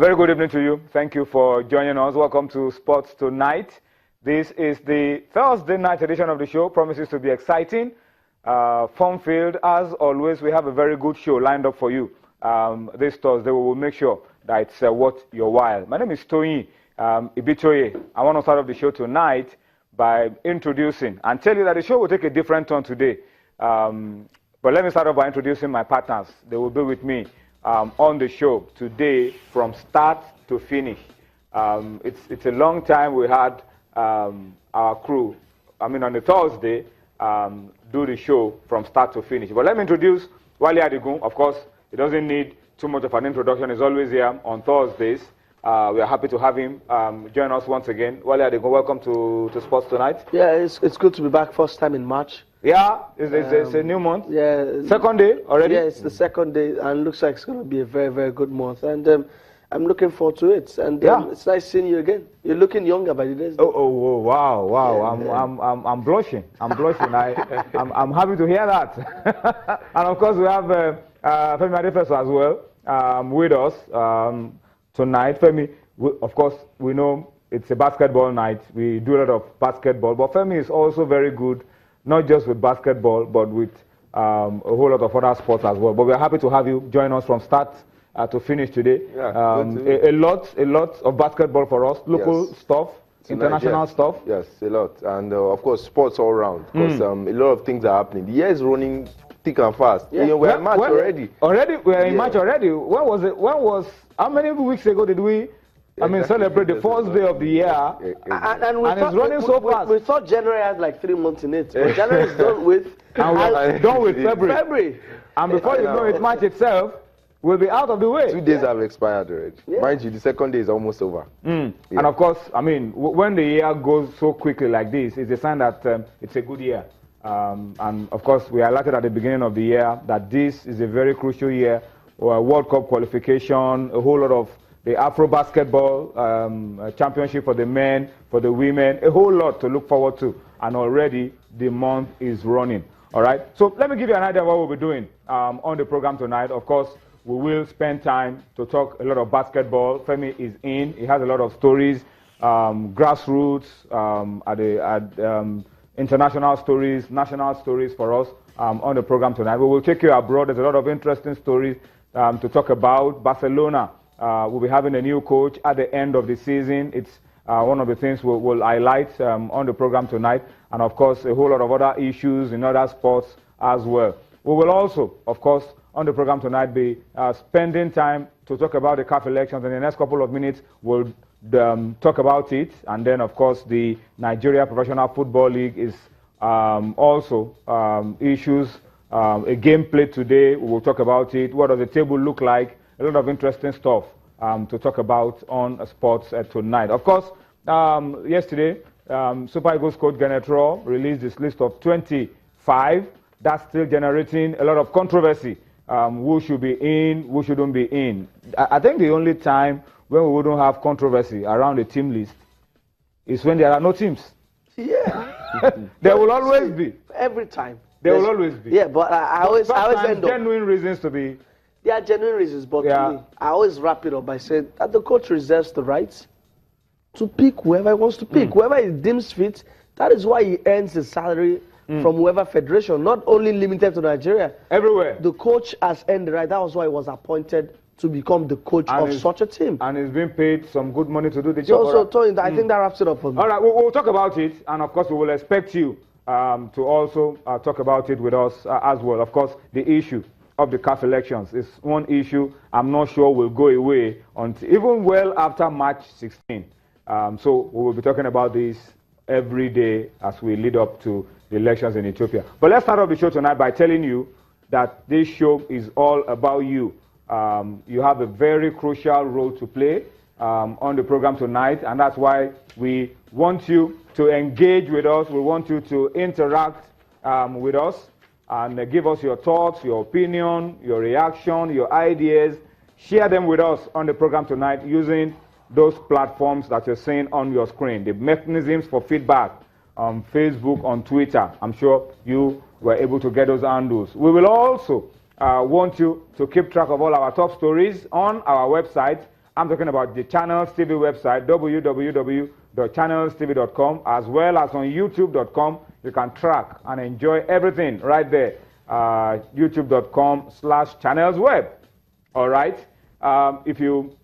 very good evening to you. Thank you for joining us. Welcome to Sports Tonight. This is the Thursday night edition of the show. Promises to be exciting, fun-filled. As always, we have a very good show lined up for you this Thursday. We will make sure that it's worth your while. My name is Toyin Ibitoye. I want to start off the show tonight by introducing and tell you that the show will take a different turn today. But let me start off by introducing my partners. They will be with me on the show today from start to finish. It's a long time we had our crew, on a Thursday, do the show from start to finish. But let me introduce Wale Adigun. Of course, he doesn't need too much of an introduction. He's always here on Thursdays. We are happy to have him join us once again. Wale Adigun, welcome to Sports Tonight. Yeah, it's good to be back. First time in March. Yeah, it's a new month. Yeah. Second day already? Yeah, it's the second day, and looks like it's going to be a very, very good month. And I'm looking forward to it. And it's nice seeing you again. You're looking younger by the days. Oh, wow. Yeah, I'm blushing. I'm I'm happy to hear that. And of course, we have Femi Adefeso as well with us tonight. Femi, of course, we know it's a basketball night. We do a lot of basketball, but Femi is also very good, not just with basketball, but with a whole lot of other sports as well. But we're happy to have you join us from start to finish today. Yeah, a lot of basketball for us, local stuff, international stuff. Yes, a lot. And of course, sports all around, because a lot of things are happening. The year is running thick and fast. Yeah. We're in March already. We're in March already. When was it? How many weeks ago did we celebrate the first day of the year? And it's running so fast. We thought January had like 3 months in it. But January is done with. And we're done with February. And before you know it, March itself will be out of the way. 2 days have expired already. Yeah. Mind you, the second day is almost over. And of course, when the year goes so quickly like this, it's a sign that it's a good year. And of course, we highlighted at the beginning of the year that this is a very crucial year. World Cup qualification, a whole lot of the Afro basketball championship for the men, for the women, a whole lot to look forward to. And already the month is running. All right. So let me give you an idea of what we'll be doing on the program tonight. Of course, we will spend time to talk a lot of basketball. Femi is in. He has a lot of stories, grassroots, international stories, national stories for us on the program tonight. We will take you abroad. There's a lot of interesting stories to talk about. Barcelona will be having a new coach at the end of the season. It's one of the things we'll highlight on the program tonight. And of course, a whole lot of other issues in other sports as well. We will also, of course, on the program tonight be spending time to talk about the CAF elections. In the next couple of minutes, we'll talk about it. And then, of course, the Nigeria Professional Football League is also issues. A game played today, we will talk about it. What does the table look like? A lot of interesting stuff to talk about on sports tonight. Of course, yesterday, Super Eagles coach Genetro released this list of 25. That's still generating a lot of controversy. Who should be in, who shouldn't be in. I think the only time when we wouldn't have controversy around the team list is when there are no teams. Yeah. There will always be. Every time. There will always be. Yeah, but I always end up. Genuine reasons to be. There are genuine reasons, but to me, I always wrap it up by saying that the coach reserves the right to pick whoever he wants to pick. Whoever he deems fit, that is why he earns his salary from whoever federation, not only limited to Nigeria. Everywhere. The coach has earned the right. That was why he was appointed to become the coach of such a team. And he's being paid some good money to do the job. So Tony, I think that wraps it up for me. All right, we'll talk about it. And of course, we will expect you to also talk about it with us as well. Of course, the issue of the CAF elections is one issue I'm not sure will go away until even well after March 16. So we will be talking about this every day as we lead up to the elections in Ethiopia. But let's start off the show tonight by telling you that this show is all about you. You have a very crucial role to play on the program tonight, and that's why we want you to engage with us. We want you to interact with us and give us your thoughts, your opinion, your reaction, your ideas. Share them with us on the program tonight using those platforms that you're seeing on your screen, the mechanisms for feedback on Facebook, on Twitter. I'm sure you were able to get those handles. We will also want you to keep track of all our top stories on our website I'm talking about the Channels TV website, www.channelstv.com, as well as on youtube.com. You can track and enjoy everything right there. youtube.com/channelsweb. All right. If you,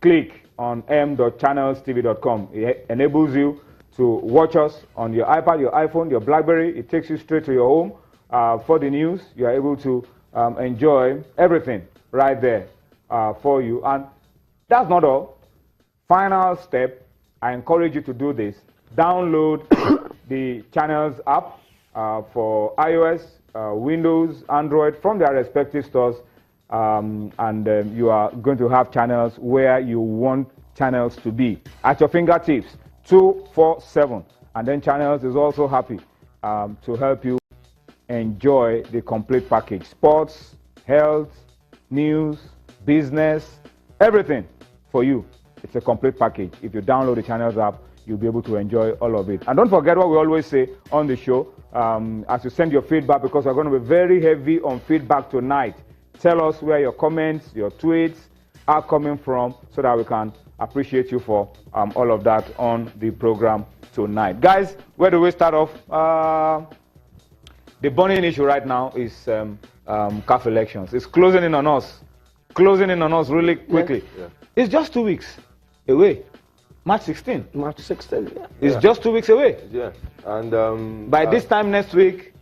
click on m.channelstv.com, it enables you to watch us on your iPad, your iPhone, your BlackBerry. It takes you straight to your home. For the news, you are able to enjoy everything right there for you. And that's not all. Final step, I encourage you to do this. Download the Channels app for iOS, Windows, Android from their respective stores. You are going to have channels where you want channels to be at your fingertips 247. And then Channels is also happy to help you enjoy the complete package: sports, health, news, business, everything for you. It's a complete package. If you download the Channels app, you'll be able to enjoy all of it. And don't forget what we always say on the show, as you send your feedback, because we're going to be very heavy on feedback tonight. Tell us where your comments, your tweets are coming from, so that we can appreciate you for all of that on the program tonight. Guys, where do we start off? The burning issue right now is CAF elections. It's closing in on us. Closing in on us really quickly. Yeah. It's just 2 weeks away. March 16. March 16, yeah. It's just 2 weeks away. Yeah. And by this time next week,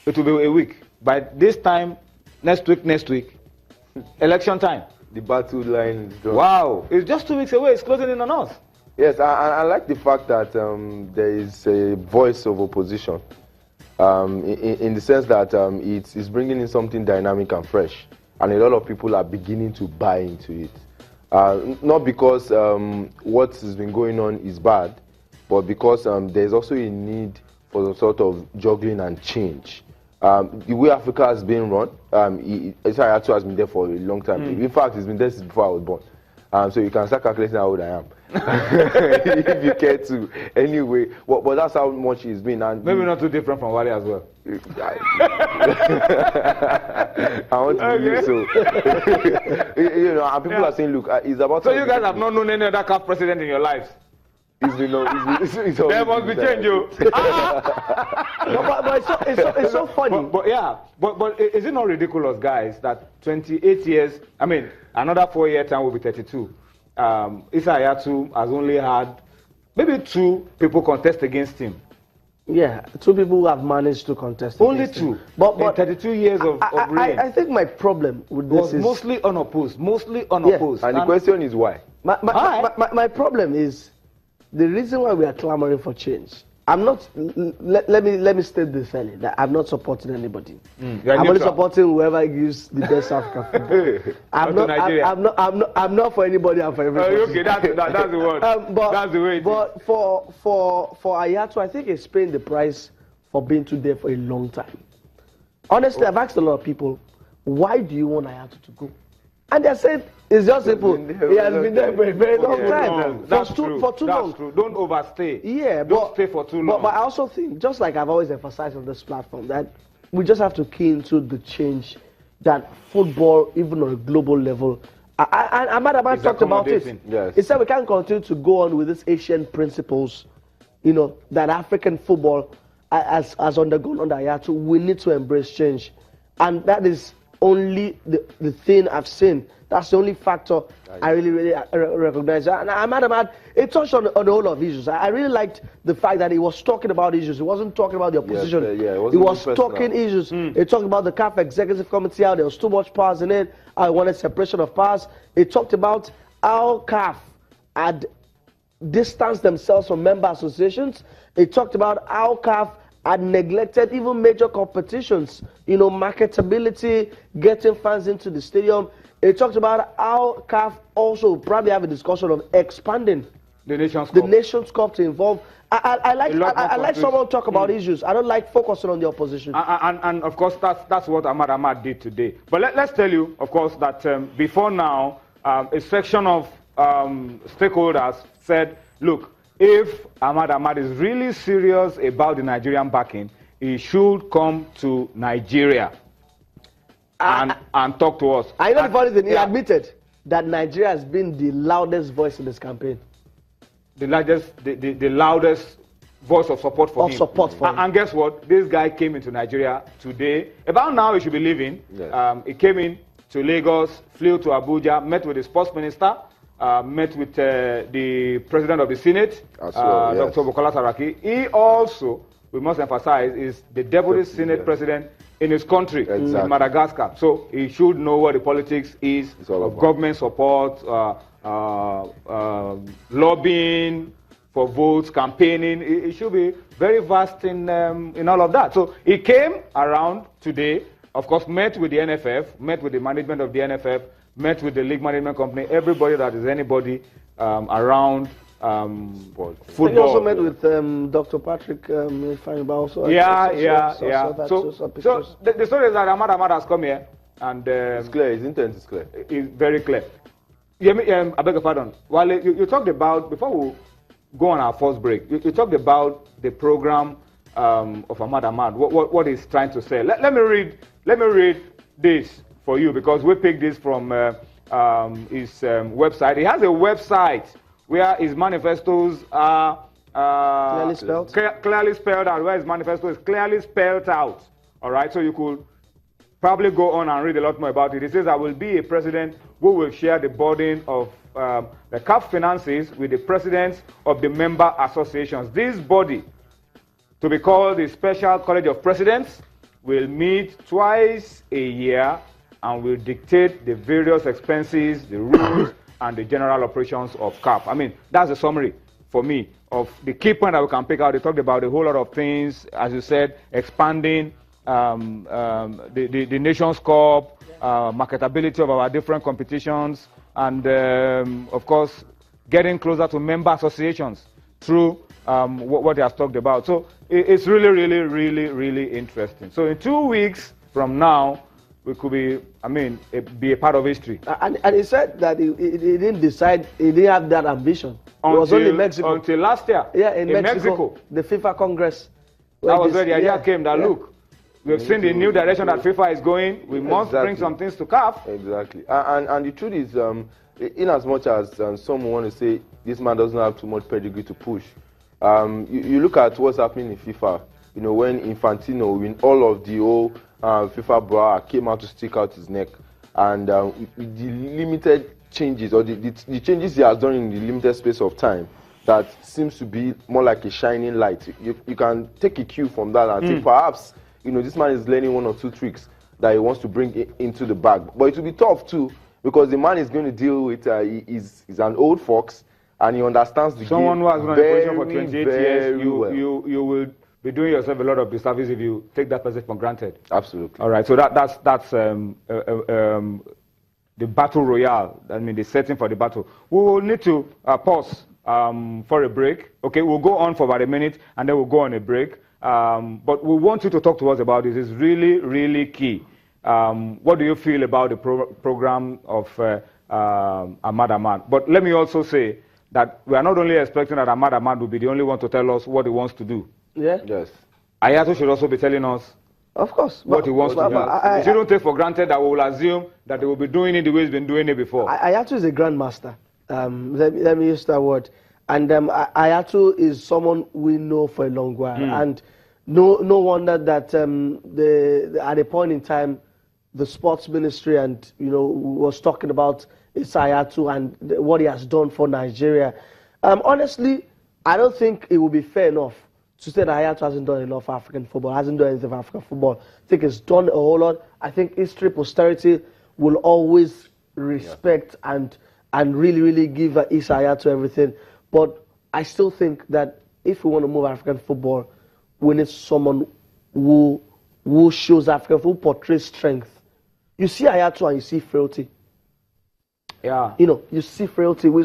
it will be a week. By this time next week, election time. The battle line is done. Wow. It's just 2 weeks away. It's closing in on us. Yes, I like the fact that there is a voice of opposition. In the sense that it's bringing in something dynamic and fresh, and a lot of people are beginning to buy into it. Not because what has been going on is bad, but because there's also a need for some sort of juggling and change. The way Africa has been run, Isaiah has been there for a long time. In fact, it's been there since before I was born. So you can start calculating how old I am. If you care to. Anyway, but that's how much it's been. And maybe not too different from Wale as well. I want to believe so. And people are saying, look, it's about... So you guys have not known any other CAF president in your lives? There must be change, you. It's so funny. But is it not ridiculous, guys, that 28 years, another 4 year time will be 32. Issa Hayatou has only had maybe 2 people contest against him. Yeah, 2 people who have managed to contest. Only 2. Him. But in 32 years of reign. I think my problem with this is mostly unopposed. Yeah. And the question is why? My problem is the reason why we are clamoring for change. I'm not. Let me state this early that I'm not supporting anybody. I'm only supporting whoever gives the best African football. I'm not for anybody. I'm for everybody. Okay, that's the word. That's the way. But for Hayatou, I think it's paying the price for being there for a long time. Honestly, I've asked a lot of people, why do you want Hayatou to go? And they said it's just simple. He has been there for a very long time. That's true. For too long. True. Don't overstay. Yeah, don't stay for too long. But I also think, just like I've always emphasized on this platform, that we just have to key into the change that football, even on a global level, Ahmad talked about it. Yes. He said we can't continue to go on with these Asian principles, that African football has undergone under Hayatou. We need to embrace change, and that is only the thing I've seen. That's the only factor I really recognize. And Ahmad, it touched on the whole of issues. I really liked the fact that he was talking about issues. He wasn't talking about the opposition. He was talking issues. He talked about the CAF Executive Committee, how there was too much powers in it. I wanted separation of powers. He talked about how CAF had distanced themselves from member associations. He talked about how CAF had neglected even major competitions, marketability, getting fans into the stadium. He talked about how CAF also probably have a discussion of expanding the Nations Cup to involve. I like someone talk about issues. I don't like focusing on the opposition. And of course, that's what Ahmad did today. But let's tell you, of course, that before now, a section of stakeholders said, look, if Ahmad is really serious about the Nigerian backing, he should come to Nigeria and talk to us. I know the funny thing, he admitted. that Nigeria has been the loudest voice in this campaign. The loudest voice of support for him. And guess what? This guy came into Nigeria today. About now, he should be leaving. Yes. He came in to Lagos, flew to Abuja, met with the sports minister, met with the president of the Senate, well, yes. Dr. Bukola Saraki. He also, we must emphasize, is the deputy Senate president in his country, in Madagascar. So he should know what the politics is of government support, lobbying for votes, campaigning. It should be very vast in all of that. So he came around today, of course, met with the NFF, met with the management of the NFF, met with the league management company, everybody that is anybody around football. He also met with Dr. Patrick also. Yeah. So the story is that Ahmad has come here, and it's clear. His intent is clear. It's very clear. I beg your pardon. While you talked about, before we go on our first break, you talked about the program of Ahmad, what he's trying to say. Let me read this for you, because we picked this from his website. He has a website where his manifestos are clearly spelled out, where his manifesto is clearly spelled out. All right, so you could probably go on and read a lot more about it. It says, I will be a president who will share the burden of the CAF finances with the presidents of the member associations. This body, to be called the Special College of Presidents, will meet twice a year and will dictate the various expenses, the rules, and the general operations of CAF. I mean, that's a summary for me of the key point that we can pick out. They talked about a whole lot of things, as you said, expanding the Nations Cup, marketability of our different competitions, and of course, getting closer to member associations through what he has talked about. So it's really interesting. So in 2 weeks from now, we could be a part of history. And he said that he didn't decide, he didn't have that ambition. It was only Mexico. Until last year. Yeah, in Mexico. The FIFA Congress. That was where the idea came that, look, we've seen the new direction that FIFA is going. We must bring some things to CAF. Exactly. And the truth is, in as much as some want to say this man doesn't have too much pedigree to push, you look at what's happening in FIFA. You know, when Infantino, when all of the old FIFA bra came out to stick out his neck, and the limited changes, or the changes he has done in the limited space of time, that seems to be more like a shining light. You can take a cue from that and think perhaps, you know, this man is learning one or two tricks that he wants to bring into the bag. But it will be tough too, because the man is going to deal with, he's an old fox, and he understands the Someone game who has been on the position for 28 years, you will be doing yourself a lot of disservice if you take that person for granted. Absolutely. All right, so that's the battle royale. I mean, the setting for the battle. We will need to pause for a break. Okay, we'll go on for about a minute, and then we'll go on a break. But we want you to talk to us about this. It's really key. What do you feel about the program of Ahmad? But let me also say that we are not only expecting that Ahmad will be the only one to tell us what he wants to do. Yeah. Yes. Ayato should also be telling us, of course, what he wants to do. We shouldn't take for granted that we will assume that they will be doing it the way he's been doing it before. Ayato is a grandmaster. Let me use that word. And Ayato is someone we know for a long while. And no wonder that at a point in time, the sports ministry and was talking about Ayato and what he has done for Nigeria. Honestly, I don't think it would be fair enough to say that Ayato hasn't done enough for African football, hasn't done anything for African football. I think it's done a whole lot. I think history, posterity will always respect and really give Ayato everything. But I still think that if we want to move African football, we need someone who shows African football, who portrays strength. You see Ayato and you see frailty. Yeah. You see frailty. We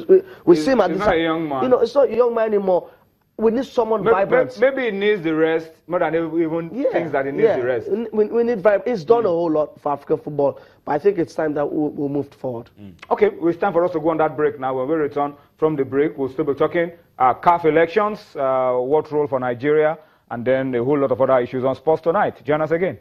see him at this. He's not a young man. It's not a young man anymore. We need someone vibrant. Maybe he needs the rest more than even thinks that he needs the rest. We need vibrant. He's done a whole lot for African football, but I think it's time that we'll move forward. Okay, it's time for us to go on that break now. When we return from the break, we'll still be talking CAF elections, what role for Nigeria, and then a whole lot of other issues on Sports Tonight. Join us again.